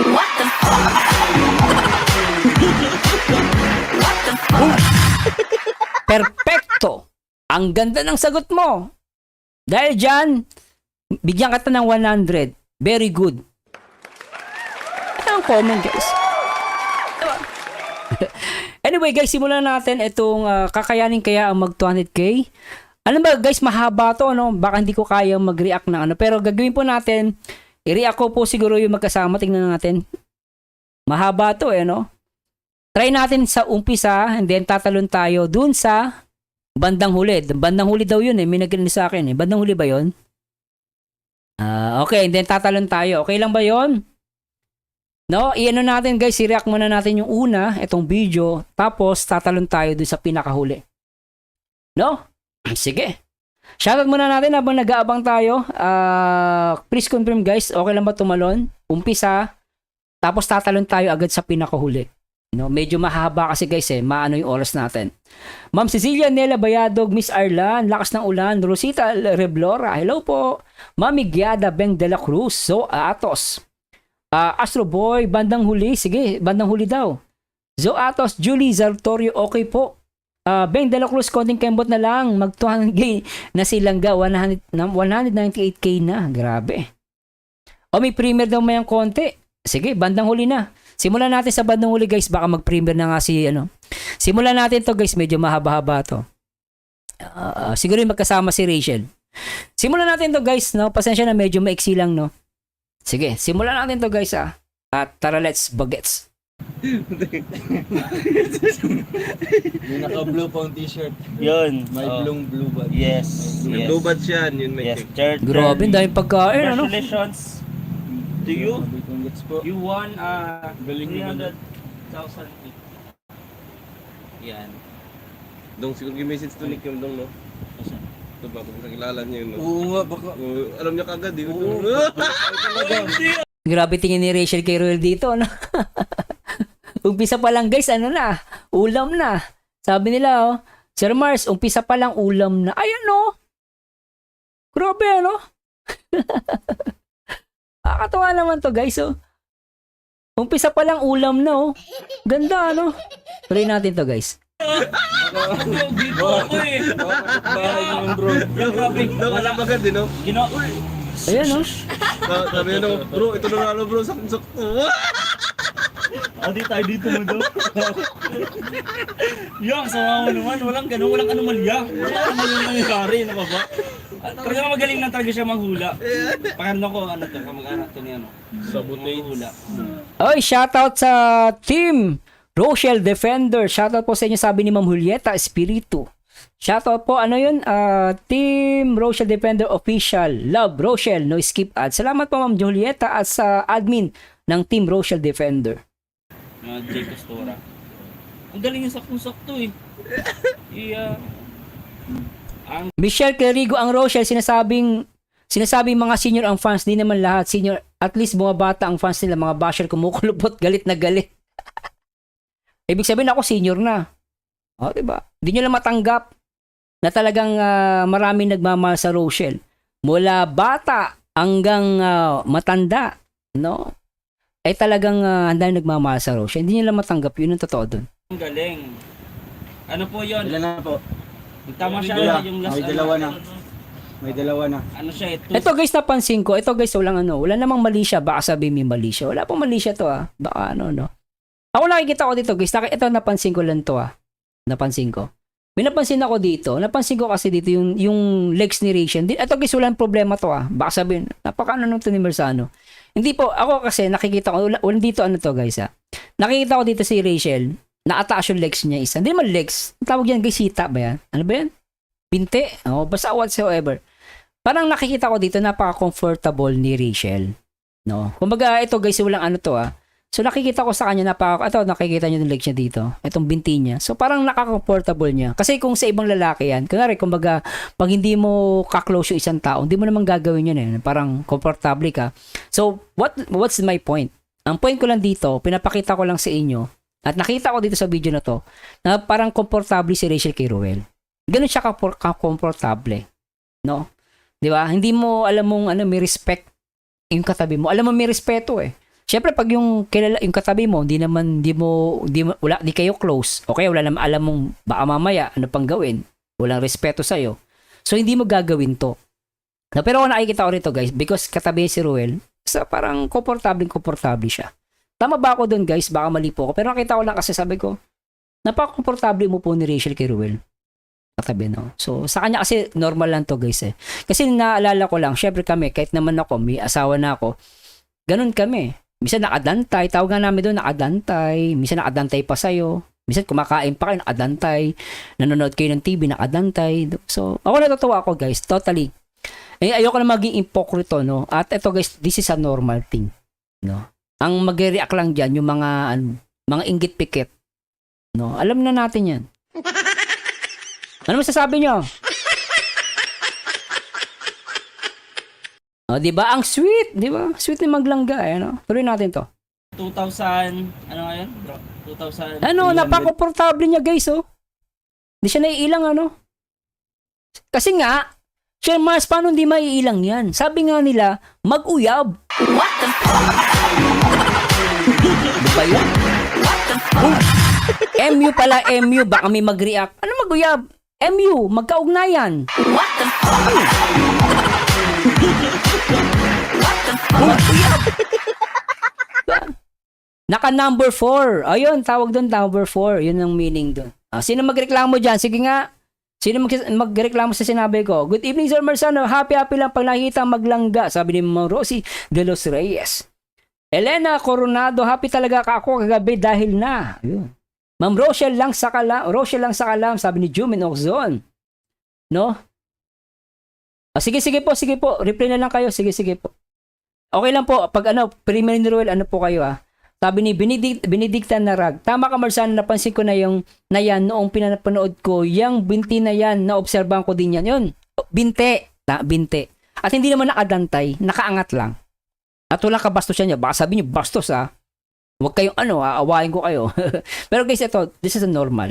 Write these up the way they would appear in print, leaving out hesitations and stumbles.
What the fuck? What the fuck? Perfecto! Ang ganda ng sagot mo. Dahil dyan, bigyan kita ng 100. Very good. Ito ang comment, guys. Anyway, guys, simulan natin itong kakayanin kaya ang mag 200k. Ano ba, guys, mahaba to, no? Baka hindi ko kaya mag-react ng ano. Pero gagawin po natin, i-react ko po siguro yung magkasama. Tingnan natin. Mahaba to, no? Try natin sa umpisa, and then tatalon tayo dun sa bandang huli. Bandang huli daw yun, may nag-ano sa akin, Bandang huli ba yun? Okay, and then tatalon tayo. Okay lang ba yun? No, i-ano natin, guys, i-react muna natin yung una, itong video, tapos tatalon tayo dun sa pinakahuli. No? Sige. Shoutout muna natin habang nag-aabang tayo. Please confirm, guys, okay lang ba tumalon? Umpisa, tapos tatalon tayo agad sa pinakahuli. No, medyo mahaba kasi, guys, maano yung oras natin. Ma'am Cecilia Nela Bayadog, Miss Arlan, lakas ng ulan, Rosita Reblora, hello po. Mami Giada Beng de la Cruz, So Atos. Astro Boy, bandang huli. Sige, bandang huli daw. Zo Atos, Julie Zartorio, okay po. Beng de la Cruz, konting kembot na lang. Mag 200k na silangga, 198k na. Grabe. O may premier daw mayang konti. Sige, bandang huli na. Simulan natin sa bandang huli, guys. Baka mag-premier na nga si ano. Simulan natin to, guys. Medyo mahaba-haba to. Siguro yung magkasama si Rachel. Simulan natin to, guys. No? Pasensya na, medyo maiksi lang, no? Sige, simulan natin to, guys, At tara, let's bagets. May naka-blue pang t-shirt. Yun. May blue bad. Yes. May Yes. blue bad yan. Yun may Yes. check. Third. Grabe, dahil pagkain, ano? Congratulations to you. Congrats po. You won Galing naman. 300,000. Yan. Dong, siguro yung message to Nick yung dong, no? Ito ba, kung nakilala niya yun, no? Oo nga, baka. Alam niya kagad, eh. Grabe tingin ni Rachel kay Roel dito, no? Umpisa pa lang, guys, ano na? Ulam na. Sabi nila, Sir Mars, umpisa pa lang ulam na. Ayan, no? Grabe, ano? Nakakatawa naman to, guys, Umpisa pa lang ulam na, Ganda, ano? Tuloy natin to, guys. Dito ako eh. Bahay naman, bro. Yung grabe. Dong, alam agad, eh, no? Ayan, no? Sabi niya, no? Bro, ito na nga, bro. Sakto. Adi tayo dito mo daw. Yung sama mo naman. Walang ganun. Walang anomalya. Walang anomalya nangyayari. Ano ba ba? Talaga magaling lang talaga siya maghula. Pakanda ko, ano to, kamag-anak to niya, no? Sabotage. Maghula. Oy, shoutout sa team Rochelle Defender. Shoutout po sa inyo, sabi ni Ma'am Julieta Espiritu. Shoutout po, ano yun? Team Rochelle Defender Official. Love Rochelle, no skip ad. Salamat po, Ma'am Julieta, at sa admin ng Team Rochelle Defender. Jay Costora. Ang galing yung saktong-sakto eh. Michelle Clarigo ang Rochelle, sinasabing mga senior ang fans, di naman lahat senior, at least bumabata ang fans nila, mga basher kumukulupot, galit na galit. Ibig sabihin ako senior na. O, diba? Hindi nyo lang matanggap na talagang maraming nagmamahal sa Rochelle. Mula bata hanggang matanda, no? Ay talagang handa nagmamahal sa Rochelle. Hindi nyo lang matanggap, yun ang totoo dun. Ang galing. Ano po yun? Ilan na po? Tama siya Wala. yung last. May dalawa na. May dalawa na. Ano siya ito? Ito, guys, napansin ko. Ito, guys, wala namang mali siya. Baka sabihin may mali siya. Wala pong mali siya to, Baka no. Ako nakikita ko dito, guys. Ito, napansin ko lang to, Napansin ko. May napansin ako dito. Napansin ko kasi dito yung legs ni Rachel. Ito, guys, walang problema to, Baka sabihin, napaka-ano nung to ni Mersano. Hindi po, ako kasi nakikita ko, walang dito to, guys, Nakikita ko dito si Rachel, na-attach yung legs niya isa. Hindi naman legs. Ang tawag yan, guys, hita ba yan? Ano ba yan? Binte? Basta whatsoever. Parang nakikita ko dito, napaka-comfortable ni Rachel. No? Kumbaga, ito, guys, walang to, So, nakikita ko sa kanya, nakikita niyo yung legs niya dito. Itong binti niya. So, parang nakaka-comfortable niya. Kasi kung sa ibang lalaki yan, kunwari, kumbaga, pag hindi mo ka-close yung isang tao, hindi mo naman gagawin yun, Parang comfortable ka. So, what's my point? Ang point ko lang dito, pinapakita ko lang sa inyo, at nakita ko dito sa video na to, na parang komportable si Rachel kay Roel. Ganun siya ka-komportable. No? Di ba? Hindi mo alam mong may respect yung katabi mo. Alam mo may respeto Syempre pag yung kilala yung katabi mo, hindi kayo close. Okay, wala naman alam mong baka mamaya ano pang gawin. Walang respeto sa iyo. So hindi mo gagawin 'to. No, pero kung nakikita ko rito guys, because katabi si Ruel, sa parang komportable siya. Tama ba ako doon guys? Baka mali po ako. Pero nakita ko lang kasi sabi ko, napaka-komportable mo po ni Rachel kay Ruel. Katabi, no? So, sa kanya kasi normal lang to guys eh. Kasi naalala ko lang, syempre kami, kahit naman ako, may asawa na ako, ganun kami. Minsan nakadantay, tawagan namin doon nakadantay, minsan nakadantay pa sa'yo, minsan kumakain pa kayo, nakadantay, nanonood kayo ng TV, nakadantay. So, ako natutuwa ako guys, totally. Eh, ayoko na maging impokrito, no? At ito guys, this is a normal thing, no? Ang mag-react lang dyan, yung mga inggit pikit, no? Alam na natin yan. Ano masasabi nyo? O, di ba? Ang sweet, di ba? Sweet ni Maglangga, eh, no? Tuloy natin to. 2,000, ano nga yun? Bro? 2,000. Ano, napaka-komportable niya, guys, oh. Hindi siya naiilang, ano? Kasi nga, siya, mas paano hindi maiilang yan? Sabi nga nila, mag-uyab. What the fuck? Di ba yun? MU pala, MU. Baka may mag-react. Ano mag-uyab? MU, magkaugnayan. What the fuck? What the fuck? Mag-uyab. Naka number 4. Ayun, tawag doon number 4. Yun ang meaning doon. Sino magreklamo dyan? Sige nga. Sino magreklamo sa sinabi ko? Good evening, Sir Marzano. Happy lang pag nakita Maglangga. Sabi ni Ma'am Rosie de los Reyes. Elena Coronado, happy talaga ka ako kagabi dahil na. Ayun. Ma'am Rochelle lang sa kalam, sabi ni Jumin Oxzon. No? Sige po. Reply na lang kayo. Sige po. Okay lang po. Pag Premier ni Ruel, ano po kayo Sabi ni Benedicta Narag, tama ka Marzano, napansin ko na yan noong pinapanood ko, yung binti na yan, naobserbahan ko din yan. Yun, binti. At hindi naman nakadantay, nakaangat lang. At walang kabastos niya. Baka sabi niyo, bastos Huwag kayong aawain ko kayo. Pero guys, ito, this is a normal.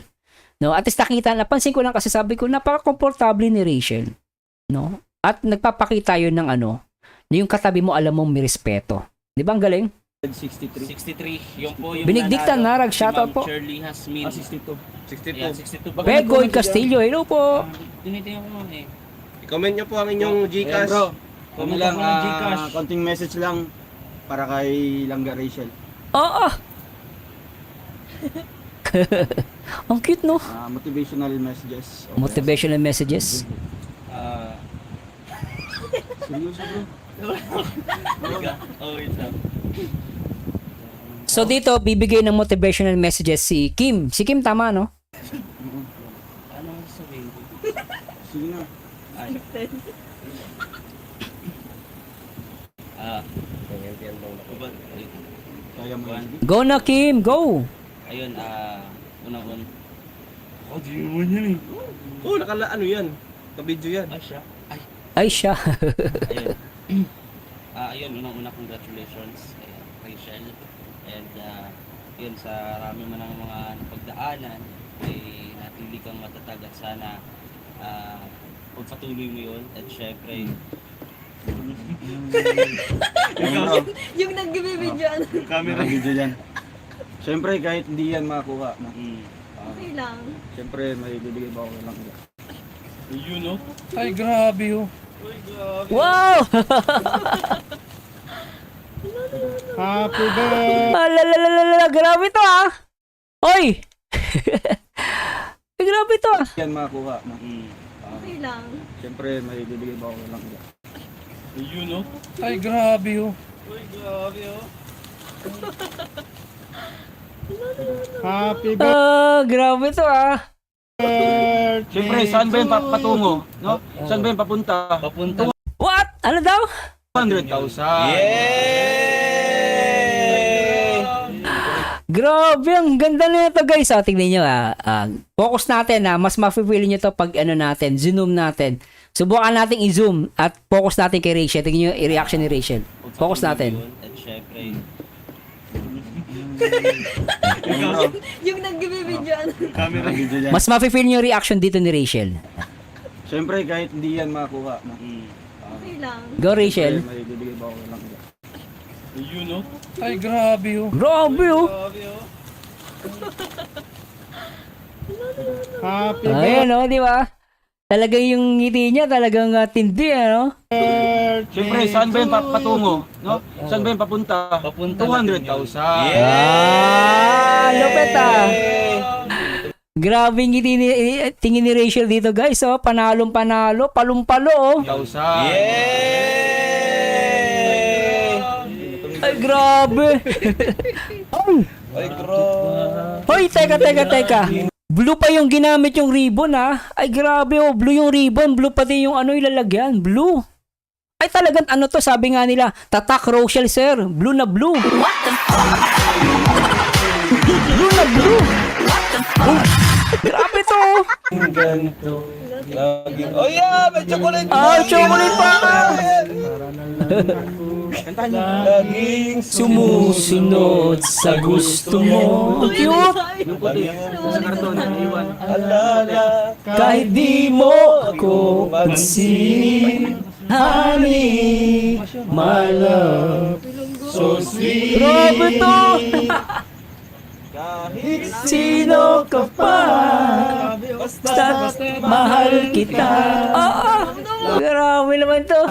No? At least napansin ko lang kasi sabi ko, napaka-komportable ni Rachel. No? At nagpapakita yun ng na yung katabi mo alam mong may respeto. Di ba ang galing? 63. Yung po yung Benedicta nanalo. Narag, shoutout Si Ma'am po. Shirley Hasmin. 62. 62. Yeah, 62. Pegoy Castillo, hello po. Tinitingnan ko naman eh. I-comment nyo po ang inyong Ayan Gcash. bro, Comment lang, ako ng Gcash. konting message lang para kay Langga Rachel. Oo. Ang cute, no? Motivational messages. Motivational messages. Seryoso bro. Oh, wait lang. So dito, bibigay ng motivational messages si Kim. Si Kim, tama, no? Ano ang sabihin ko? Sige na. Ay. Kaya mo yan. Go na, Kim. Go! Ayun, unang-un. Oh, di naman yan eh. Oh, ano yan? Ka-video yan. Ay, siya. Ay, Ay, siya. ayun. Ayun, unang-una, congratulations. Ayan, Rachel. And, yun, sa rami man ng mga napagdaanan, ay natili kang matatag at sana pagpatuloy mo yun. At syempre, Yung nag-video Camera video yan. Siyempre kahit hindi yan makakuha. No? Okay lang. Siyempre may bibigay ba ako kay Langga. yun no? Ay, grabe oh. Wow! Happy birthday. Alalalala, grabe to, Oy! Grabe to, Yan makakuha. No? Okay lang. Siyempre may bibigay ba ako kay Langga. Yun no? Ay, grabe oh. Happy Grabe to, birthday. Siyempre saan ba yung patungo? No? Saan ba yung papunta? Papunta. What? Ano daw? 100,000. Grabe, ang ganda na ito, guys. Tingnan nyo, focus natin, mas ma-feel nyo to pag natin, zoom natin. Subukan natin i-zoom at focus natin kay Rachel. Tingnan nyo yung reaction ni Rachel. Focus natin. At syempre, Yung nag-video Camera video yan. Mas ma-feel nyo yung reaction dito ni Rachel. Siyempre kahit hindi yan makakuha. No? Okay lang. Go, Rachel. Siyempre, may bibigay ba ako kay Langga. Ay, grabe oh. Grabe oh. Happy birthday. Ayan oh, di ba? Talagang yung ngiti niya talagang tindi ano? Siyempre, saan ba yung patungo? No? Saan ba yung papunta? Papunta 200,000. Lupet ah. Grabe yung ngiti ni, tingin ni Rachel dito guys oh. Panalong panalo, palumpalo oh. 1,000. Ay grabe. Hoy, teka. Blue pa yung ginamit yung ribbon ah. Ay grabe oh, blue yung ribbon, blue pati yung ano ilalagyan, blue. Ay talagang ano to, sabi nga nila, tatak Rochelle sir, blue na blue. Blue na blue. Oh, grabe to. Oh yeah, may chocolate. Ah, chocolate pa. Laging Sumusunod sa gusto mo. Cute. alala. Kahit di mo ako pansin, honey, my love, so sweet. Grabe to! Kahit Sino ka pa? Basta't mahal kita. Grabe naman to.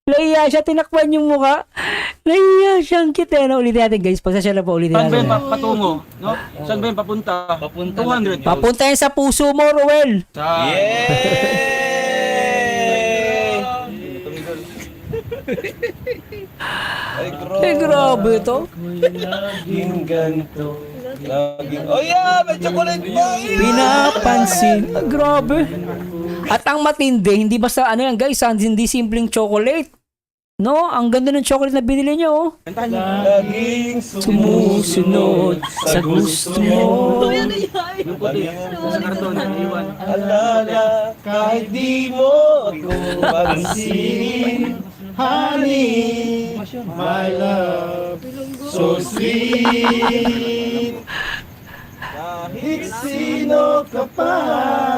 Nahiya siya, tinakpan yung mukha. Nahiya siyang kita. Ano, ulitin natin guys, pagsasya na po, ulitin Saan ba yung natin. patungo? No? Saan ba yung papunta? Papunta 200,000. Papunta yan sa puso mo, Roel. Ay, Eh, grabe to. laging ganito. Laging, oh yeah, may chocolate pa. Pinapansin. Ah, grabe. At ang matindi, hindi basta ano yan guys, hindi simpleng chocolate. No, ang ganda ng chocolate na binili niyo. Oh. Laging Sumusunod sa gusto mo. Uy, ano yan? alala. Kahit di mo ako pansin, honey, my love, so sweet. Kahit sino ka pa,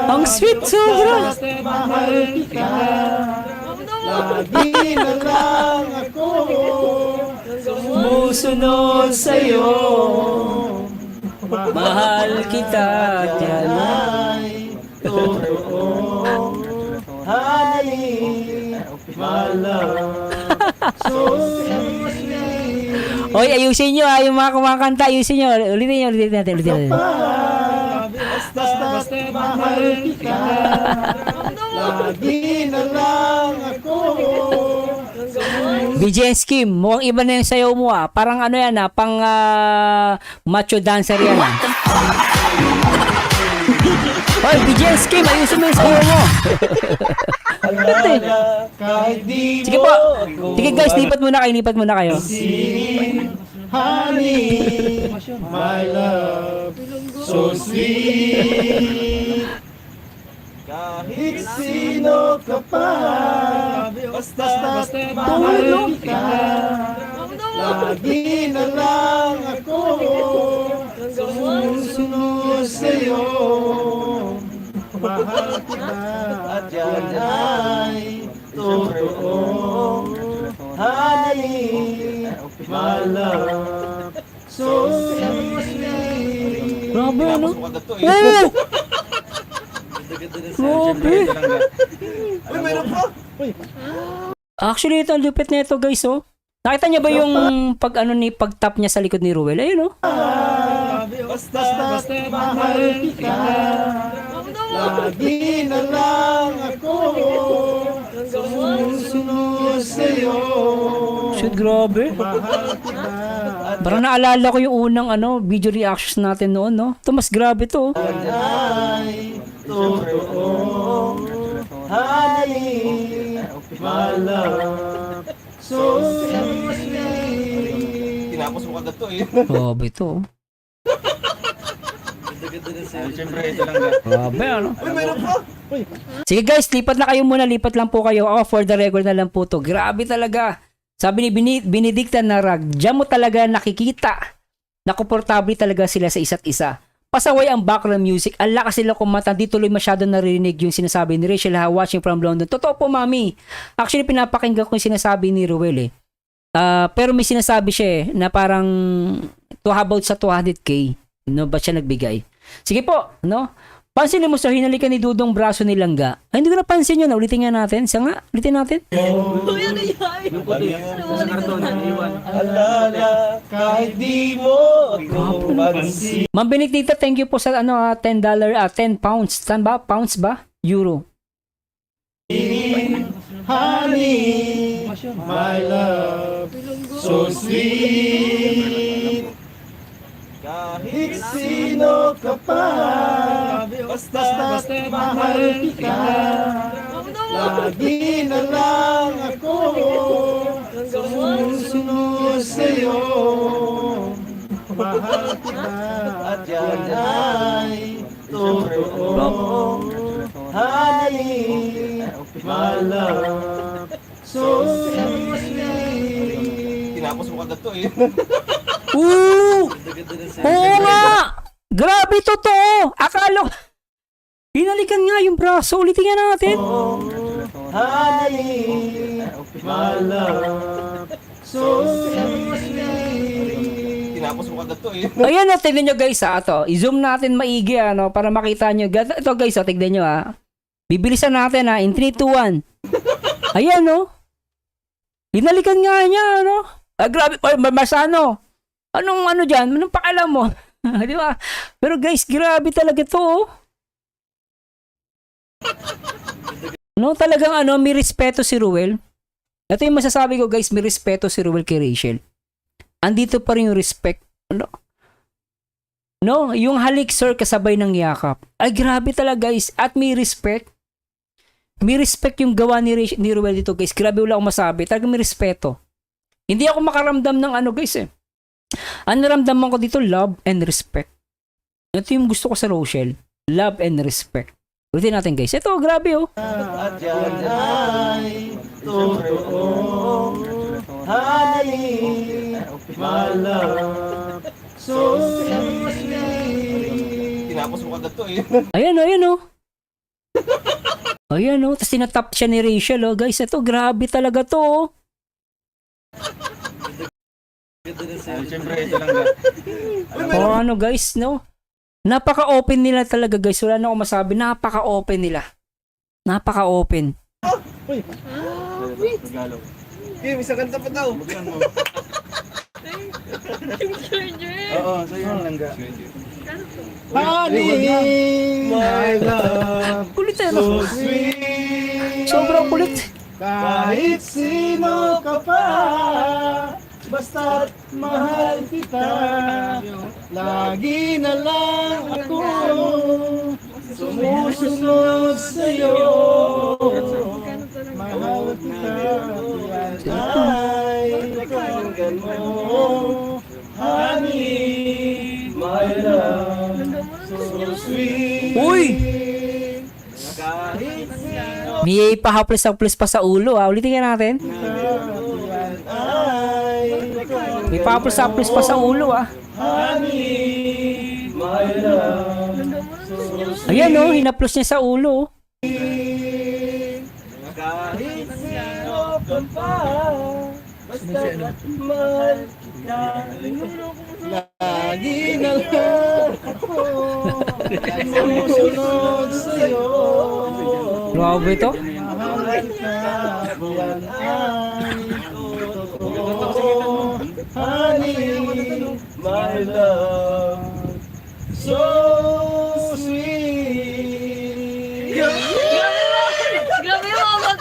Ang sweet sobra. mahal kita. Lagi na lang ako Sumusunod sa'yo. Mahal kita. Yan. ay totoo. Honey, my love, so sweet. Oy, ayusin nyo yung mga kumakanta. Ayusin nyo. Ulitin natin. Basta mahal kita, lagi na lang ako. BJ Scheme, mukhang iba na yung sayaw mo ah. Parang ano yan ah, pang macho dancer yan ah. Hoy, BJ Scheme, ayusin mo yung sayaw mo. Alala, kahit di Sige mo po. ako Sige guys, lipat muna kayo. pansin, honey, my love, so sweet. Kahit sino ka pa, basta mahal kita, lagi na lang ako sumusunod sa'yo. Mahal kita at yan ay totoo. Honey, my love, so sweet. Grabe ano? Oh! Grabe. Actually, ito ang lupit na ito guys oh. Nakita niyo ba yung pag-tap niya sa likod ni Ruel? Ayun oh. Basta mahal kita, lagi na lang ako sumusunod sa'yo. Shit, grabe. Parang naalala ko yung unang video reactions natin noon, no? Ito, mas grabe to. Ay, totoo. Honey, my love, so sweet. Tinapos mo kagad to eh. Grabe to. Siyempre, ito lang. Grabe, ano? Sige guys, lipat na kayo muna. Lipat lang po kayo. Ako, for the record na lang po to. Grabe talaga. Sabi ni Benedicta Narag, diyan mo talaga nakikita na komportable talaga sila sa isa't isa. Pasaway ang background music. Ang lakas nila kumanta. Di tuloy masyado naririnig yung sinasabi ni Rachel ha, watching from London. Totoo po, mami. Actually, pinapakinggan ko yung sinasabi ni Ruel eh. Pero may sinasabi siya na parang about sa 200k, no, ba siya nagbigay. Sige po, no? Pansinin mo sa hinalikan ni Dudong braso ni Langga. Ay, hindi ko napansin yun. Ulitin nga natin. Isa nga, ulitin natin. Uy, ano yan? Yung puti. Sa karton, iwan. Alala, kahit di mo ako pansin. Ma'am Benedicta, thank you po sa $10, 10 pounds. Saan ba? Pounds ba? Euro. Honey, my love, so sweet. Kahit sino ka pa, basta mahal kita. Lagi na lang ako sumusunod sa'yo. Mahal kita at yan ay totoo. Honey, my love, so sweet. Tinapos mo kagad to eh. Oo nga! Grabe totoo! Akala ko, hinalikan nga yung braso. Ulitin nga natin. Honey, my love, so sweet. Tinapos mo kagad to eh. Ayan o, tignan nyo guys ha. Ito, i-zoom natin maigi para makita nyo. Ito guys o, tignan nyo ha. Bibilisan natin ha, in 3, 2, 1. Ayan o. Hinalikan nga niya, ano. Grabe, masano. Anong dyan? Anong pakialam mo? Di ba? Pero guys, grabe talaga to. No, talagang may respeto si Ruel. Ito yung masasabi ko guys, may respeto si Ruel kay Rachel. Andito pa rin yung respect. No, yung halik sir kasabay ng yakap. Ay grabe talaga guys, at may respect. May respect yung gawa ni Ruel dito guys. Grabe, wala akong masabi. Talagang may respeto. Hindi ako makaramdam ng guys eh. Ang naramdaman ko dito, love and respect. Ito yung gusto ko sa Rochelle. Love and respect. Ulitin natin guys. Ito, grabe oh. At yan ay totoo. Honey, my love, so sweet. Tinapos mo kagad to eh. Ayan oh. Ayan oh. Tapos tinatap siya ni Rachel oh. Guys, ito, grabe talaga to oh. Siyempre, ito lang ga. Guys, no? Napaka-open nila talaga guys. Wala na akong masabi. Napaka-open nila. Napaka-open. Regalo. Kim, isang kanta pa daw. Buksan mo. Yung charger. Oo, sa'yo yung langga. Honey, my love, Kulit so sweet. Sobrang kulit. Kahit sino ka pa, basta't mahal kita. Lagi na lang ako sumusunod sa'yo. Mahal kita, yan ay pakinggan mo. Honey, my love, so sweet. Uy! Kahit sino May pahaplos-haplos pa sa ulo Ulitin nga natin. May pahaplos-haplos pa sa ulo Honey, my love, Ayan oh, hinaplos niya sa ulo kahit sino ka pa, basta mahal kita. Lagi na lang ako sumusunod sa'yo. Grabe to. Mahal ka, yan ay totoo. Honey, my love, so sweet. Grabe yung mga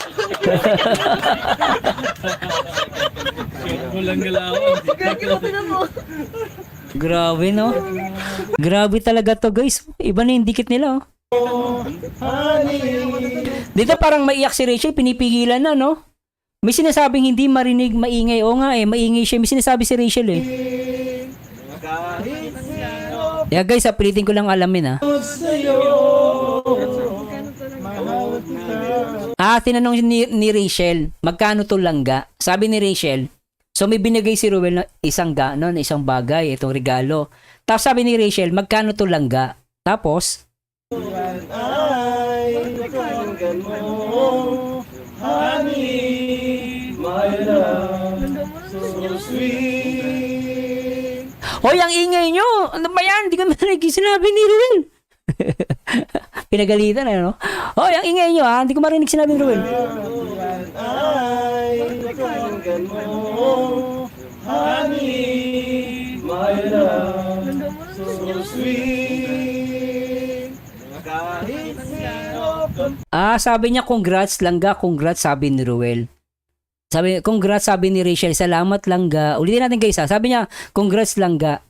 Walang galawan. Gagi mo mo. Grabe no. Grabe talaga to guys. Iba na yung dikit nila Dito parang maiyak si Rachel, pinipigilan na no. May sinasabing hindi marinig, maingay. O nga maingay siya. May sinasabi si Rachel Yeah guys, pilitin ko lang alamin tinanong ni Rachel, magkano to langga? Sabi ni Rachel, so may binigay si Ruel na isang bagay, itong regalo. Tapos sabi ni Rachel, magkano to langga? Tapos, Honey, my love, so Hoy, ang ingay nyo! Ano ba yan? Hindi ko marinig yung sinabi ni Ruel. Pinagalitan na, no? Hoy, ang ingay nyo, ha? Hindi ko marinig sinabi ni Ruel. Sabi niya, congrats, Langga, congrats, sabi ni Ruel. Sabi, congrats, sabi ni Rachel, salamat, Langga. Ulitin natin guys, ha? Sabi niya, congrats, Langga.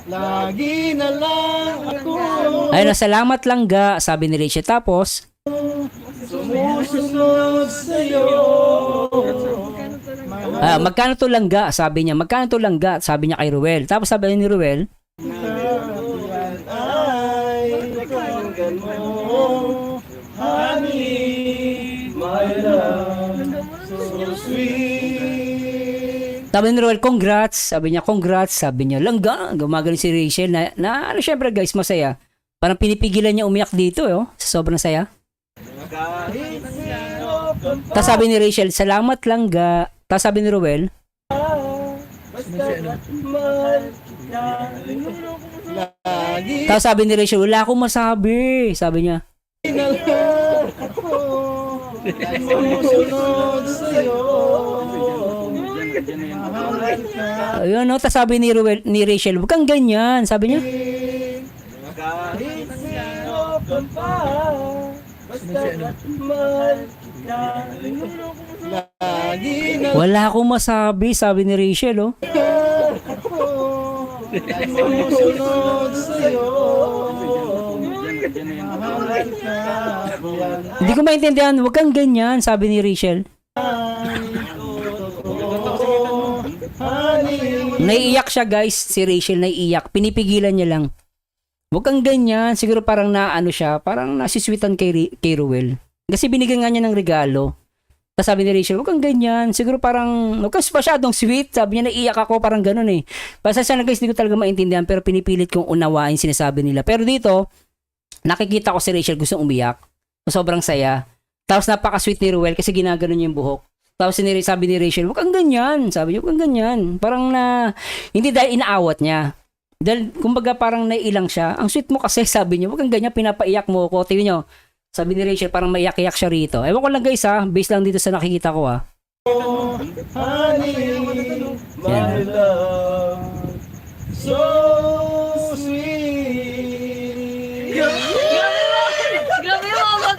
Lagi na lang ako Ayun na, salamat, Langga, sabi ni Rachel. Tapos, sumusunod sa'yo. magkano to Langga? Sabi niya, magkano to Langga? Sabi niya kay Ruel. Tapos sabi ni Ruel, Ay, pakinggan mo, honey, my love, so sweet. sabi ni Ruel, congrats. Sabi niya, congrats. Sabi niya, Langga. Gumagano si Rachel na ano, syempre guys, masaya. Parang pinipigilan niya umiyak dito, sa sobrang saya. Tapos sabi ni Rachel, salamat, Langga. Tapos sabi ni Ruel, Lagi tapos sabi ni Rachel, wala akong masabi. Sabi niya, na lang ako, sumusunod sa'yo. Mahal ka. ayun, no? Tapos sabi ni Ruel, ni Rachel, huwag kang ganyan. Sabi niya, Kahit sino ka pa, basta mahal ka. Lagi na wala akong masabi. Sabi ni Rachel, ako, sumusunod sa'yo. Mahal ka. Hindi ko maintindihan, huwag kang ganyan. Sabi ni Rachel. Naiiyak siya guys, si Rachel naiiyak. Pinipigilan niya lang. Huwag kang ganyan. Siguro parang naano siya, parang nasisweetan kay Ruel. Kasi binigyan nga niya ng regalo. Tapos sabi ni Rachel, huwag kang ganyan. Siguro parang, huwag kang masyadong sweet. Sabi niya, naiiyak ako, parang ganun eh. Pasensya na guys, hindi ko talaga maintindihan, pero pinipilit kong unawain sinasabi nila. Pero dito, nakikita ko si Rachel gustong umiyak. Sobrang saya. Tapos napaka-sweet ni Ruel kasi ginagano niya yung buhok. Tapos sabi ni Rachel, huwag kang ganyan. Sabi niya, huwag kang ganyan. Parang hindi dahil inaawat niya. Dahil, kumbaga parang naiilang siya. Ang sweet mo kasi, sabi niya, huwag kang ganyan, pinapaiyak mo ako. Tingnan niyo, sabi ni Rachel, parang maiyak-iyak siya rito. Ewan ko lang guys ha, based lang dito sa nakikita ko ha. Honey, my love, so sweet. Grabe yung mga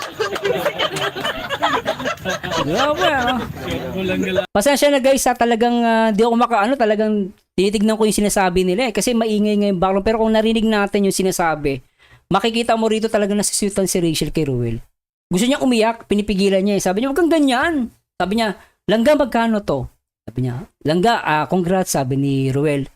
Grabe ah. Pasensya na guys ha, talagang di ako talagang tinitignan ko yung sinasabi nila eh. Kasi maingay nga yung background. Pero kung narinig natin yung sinasabi, makikita mo rito talagang nasisweetan si Rachel kay Ruel. Gusto niya umiyak, pinipigilan niya eh. Sabi niya, huwag kang ganyan. Sabi niya, Langga, magkano to? Sabi niya, Langga, congrats, sabi ni Ruel.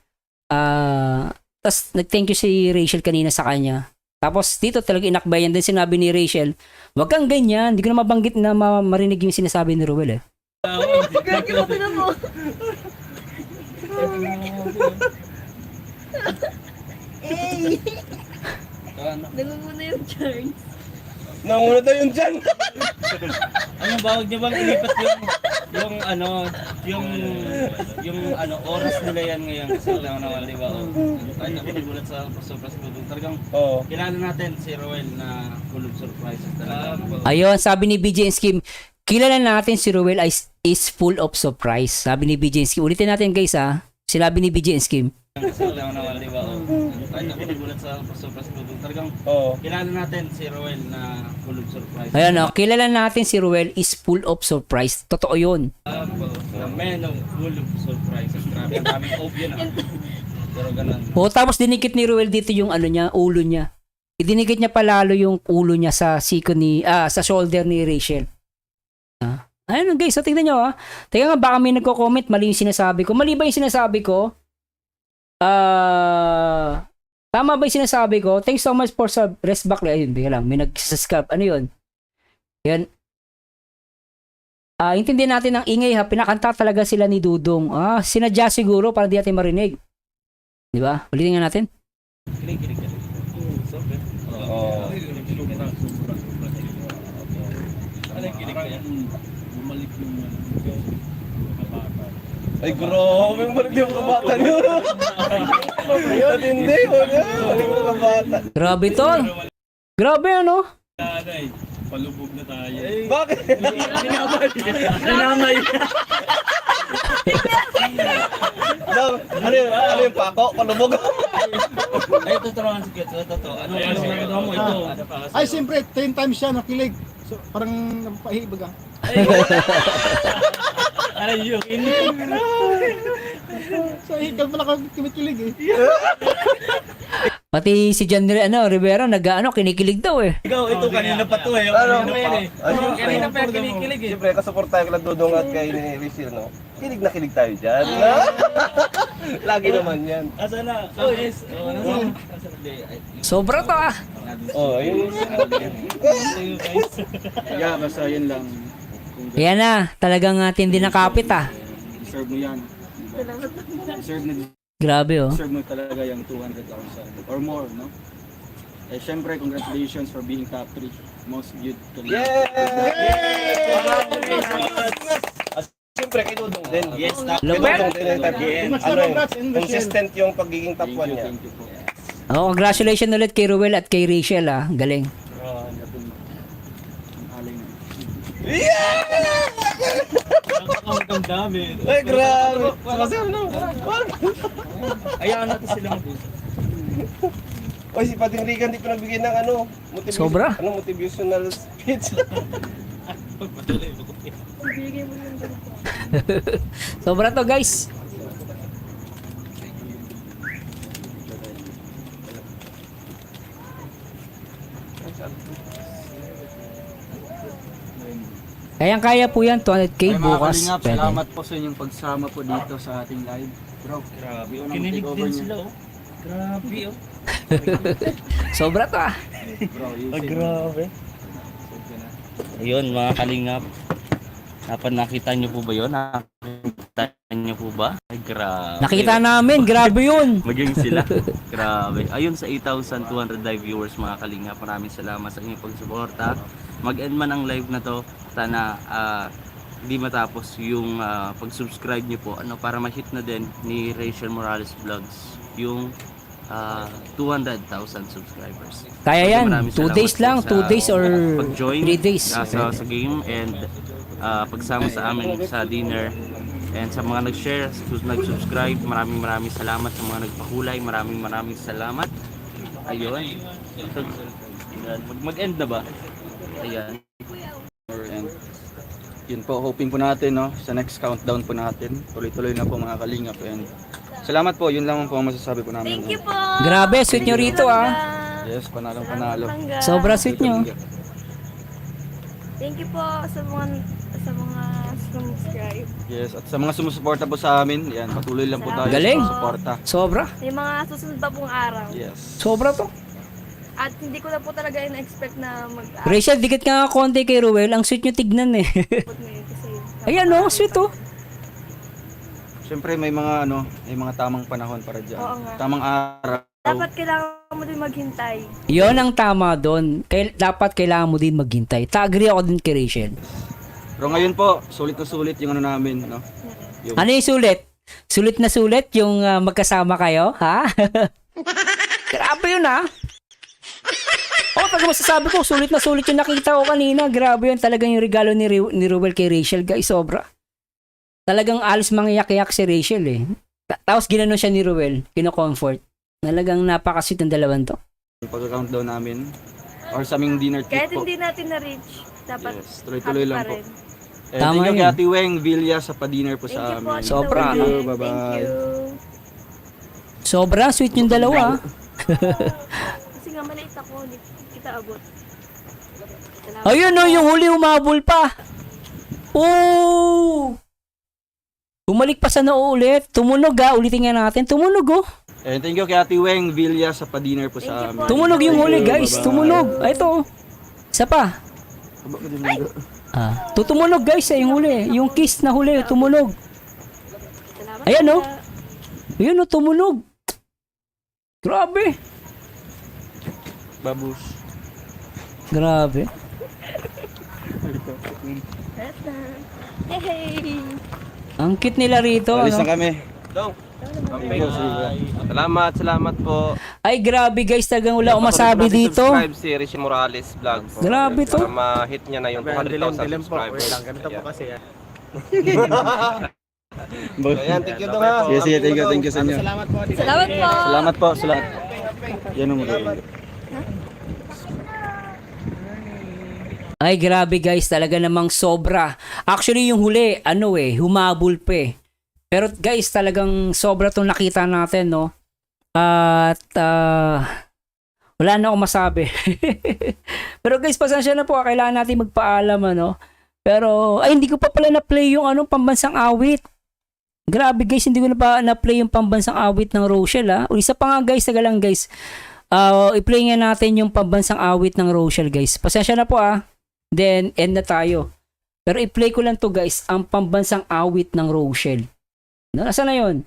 Tapos nag-thank you si Rachel kanina sa kanya. Tapos dito talagang inakbayan din sinabi ni Rachel, huwag kang ganyan. Hindi ko na mabanggit na marinig yung sinasabi ni Ruel eh. Grabe mo tinan mo. Nangunguna yung charm. Nanguna tayo yung dyan. Ano ba, huwag niyo bang ilipat yung oras nila yan ngayon kasi wala naman, di ba? Kahit ako nagulat sa surprise ko. Talagang kilala natin si Roel na full of surprises talaga. Ayun, sabi ni BJ Skim, kilala natin si Ruel is full of surprise. Sabi ni BJ Skim. Ulitin natin guys ha. Sinabi ni BJ Skim. Kasi wala naman, di ba? Kahit ako nagulat sa surprise ko. Talagang kilala natin si Roel na full of surprises. Ayun kilala natin si Ruel is full of surprise. Totoo yun. Man of full of surprises. Grabe, ang daming hope yun ah. Pero ganun. Tapos dinikit ni Ruel dito yung ulo niya. Idinikit niya palalo yung ulo niya sa sa shoulder ni Rachel. Ayun guys, so tingnan nyo ha. Teka nga, baka may nagko-comment, mali yung sinasabi ko. Mali ba yung sinasabi ko? Tama ba yung sinasabi ko? Thanks so much for rest back. Ayun, bigla lang, may nag-subscribe. Ano yun? Yan. Intindihan natin ang ingay ha. Pinakanta talaga sila ni Dudong. Sinadya siguro para di natin marinig. Di ba? Ulitin nga natin. Kinig. Ay, grabe. Balik yung kabata niyo. At hindi. Wala. Balik yung kabata. Grabe to. Grabe ano? Palubog na tayo. Bakit? Dinamay. Ano yung pako? Palubog? Ay, tuturuan si Kit. Ito. Ano ginagawa mo? Ito. Ay, siyempre, 10 times siya nakilig. So, parang napahibag ah. Ayun. So, ikaw pala kang kinikilig eh. Pati si John Rivera kinikilig daw eh. Ikaw, ito kanina pa to eh. Ano? Kanina pa kinikilig eh. Siyempre, kasuportahan ko lang Dudong at kay ni Rizil, no? Kilig na kilig tayo dyan. No? Lagi naman yan. Asa na? Oh, yes. Sobra to ah. Oh, ayun. Yeah, basta yun lang. Yan na, talagang tindi na kapit ah. Deserve mo yan. Grabe oh. Deserve mo talaga yung 200,000 or more, no? Eh, syempre, congratulations for being top 3 most viewed. Siyempre, kay Dudong din. Yes, top. Kay Lupet. Dudong din yung top. Ano yun? Consistent yung pagiging top 1 niya. Thank you po. Oh, congratulations ulit kay Ruel at kay Rachel ah. Galing. Ang dami. Ay, grabe. Kasi ano? Ayaw natin sila mag-usap. Oy, si Pating Regan di pa nagbigay ng ano, Sobra. motivational speech. Sobra to guys. Kayang-kaya po yan, 200k Ay, mga bukas. kalingap, Pwede. salamat po sa inyong pagsama po dito sa ating live. Bro, Grabe. unang Kinilig takeover din niyo. sila oh. Grabe oh. Sobra to ah. Bro, you say Grabe. Ayun, mga kalingap. Nakita niyo po ba yun? Nakita niyo po ba? Ay, grabe. Nakita namin, grabe yun. Maging sila. Grabe. Ayun sa 8,200 live viewers mga kalingap. Maraming salamat sa inyong pagsuporta. Mag-end man ang live na to. Sana hindi matapos yung pag-subscribe niyo po para ma-hit na din ni Rachel Morales Vlogs yung 200,000 subscribers. Kaya yan, Maraming 2 days lang, salamat po 2 days or pag-join 3 days. sa game and pagsama sa amin sa dinner, and sa mga nag-share, nag-subscribe, maraming salamat. Sa mga nagpakulay, maraming salamat. Ayun. Mag-end na ba? Ayan. And yun po, hoping po natin, no, sa next countdown po natin, tuloy-tuloy na po mga kalingap. And salamat po, yun lang po ang masasabi po namin. Thank you po. Grabe, sweet nyo rito ah. Yes, panalo. Sobra sweet nyo. Thank you po sa mga subscribe. Yes, at sa mga sumusuporta po sa amin, yan, patuloy lang po tayo Galing. sa suporta. Sobra. May mga susunod pa pong araw. Yes. Sobra to. At hindi ko na po talaga in-expect na mag-upload Rachel, dikit ka nga konti kay Ruel. Ang sweet nyo tignan eh. ngayon kasi Ayan oh, sweet oh. Siyempre may mga tamang panahon para diyan. Oo nga. Tamang araw. dapat kailangan mo din maghintay. Yon ang tama doon. Dapat kailangan mo din maghintay. Ta-agree ako din kay Rachel. Pero ngayon po, sulit na sulit yung namin, no? Yung Ano yung sulit? Sulit na sulit yung magkasama kayo, ha? Grabe yun ha. Pag masasabi ko, sulit na sulit yung nakita ko kanina. Grabe yun talagang yung regalo ni Ruel kay Rachel, guys. Sobra. Talagang alis mangyak-yak si Rachel eh. Tapos ginanon siya ni Ruel. Kino-comfort. Talagang napakasweet ng dalawan to. pagka-countdown namin or sa aming dinner Kahit trip po. hindi natin na-reach, dapat Yes, tuloy-tuloy happy lang pa po. rin. And Tama thank you yun. kay Ate Weng Villa sa pa-dinner po Thank sa you po. amin. Tita Sobra, Weng. ano? Thank Bye-bye. you. Sobra sweet yung dalawa. Kasi nga maliit ako, hindi kita abot. Salamat. Ayun oh, yung huli umabol pa. Oh! Bumalik pa sa nauulit. Tumunog ulitin nga natin. Tumunog oh. And thank you kay Ate Weng Villa sa pa-dinner po Thank sa you amin. po. Tumunog yung huli guys. Bye-bye. Tumunog. Ay, ito. Isa pa. Tutumunog guys yung huli. Yung kiss na huli, tumunog. Salamat. Ayan, oh. Tita. Ayun oh, tumunog. Grabe. Babush. Grabe. Hey! Ang cute nila rito, Alis ano? na kami. Dong. Sige, sige. Salamat po. Ay, grabe guys, talagang wala akong masabi dito. Subscribe si Rishi Morales Vlog. Grabe to. Para ma-hit niya na yung 200,000 subscribers. Ganito po kasi yan. So, ayan, thank you dong ha. Sige, sige, thank you sa inyo. Salamat po. Salamat po. Salamat po, salamat. Yan ang magiging. Ay, grabe guys, talaga namang sobra. Actually, yung huli, humabol pa eh. Pero guys, talagang sobra tong nakita natin, no? At, wala na akong masabi. Pero guys, pasensya na po, kailangan natin magpaalam, ano? Pero, ay, hindi ko pa pala na-play yung pambansang awit. Grabe guys, hindi ko na pa na-play yung pambansang awit ng Rochelle, ha? O isa pa nga guys, taga lang guys. I-play nga natin yung pambansang awit ng Rochelle, guys. Pasensya na po, Then, end na tayo. Pero i-play ko lang to guys, ang pambansang awit ng Rochelle. Nasaan na yun?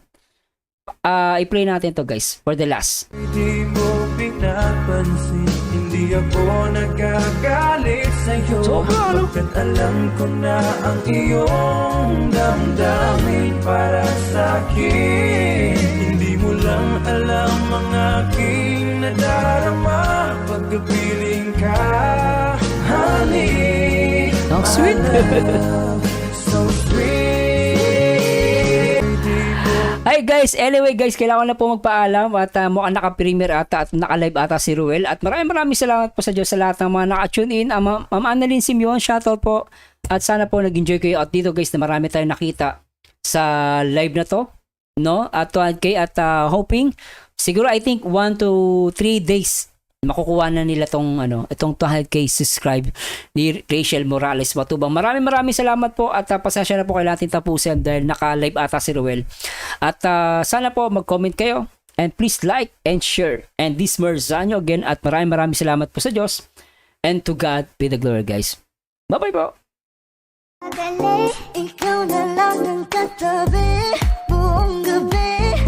I-play natin to guys, for the last. Hindi mo pinapansin, hindi ako nagagalit sa'yo. Bakit alam ko na ang iyong damdamin para sa'kin. Hindi mo lang alam ang aking nadarama pagkapiling ka, honey. Ang sweet. So sweet. Hi guys, anyway guys, kailangan na po magpaalam at mukhang naka-premiere ata at naka-live ata si Ruel. At maraming salamat po sa Diyos sa lahat ng mga naka-tune in. Ma'am Annalyn Simeon, shoutout po. At sana po nag-enjoy kayo. At dito guys, na marami tayong nakita sa live na to. No? At 200k at hoping, siguro I think 1 to 3 days makukuha na nila itong 200k subscribe ni Rachel Morales Matubang. Maraming salamat po at pasensya na po kailangan natin tapusin dahil naka-live ata si Ruel. At sana po mag-comment kayo and please like and share. And this Merzano again at maraming salamat po sa Diyos and to God be the glory guys. Bye-bye po! Ikaw na lang ang katabi buong gabi.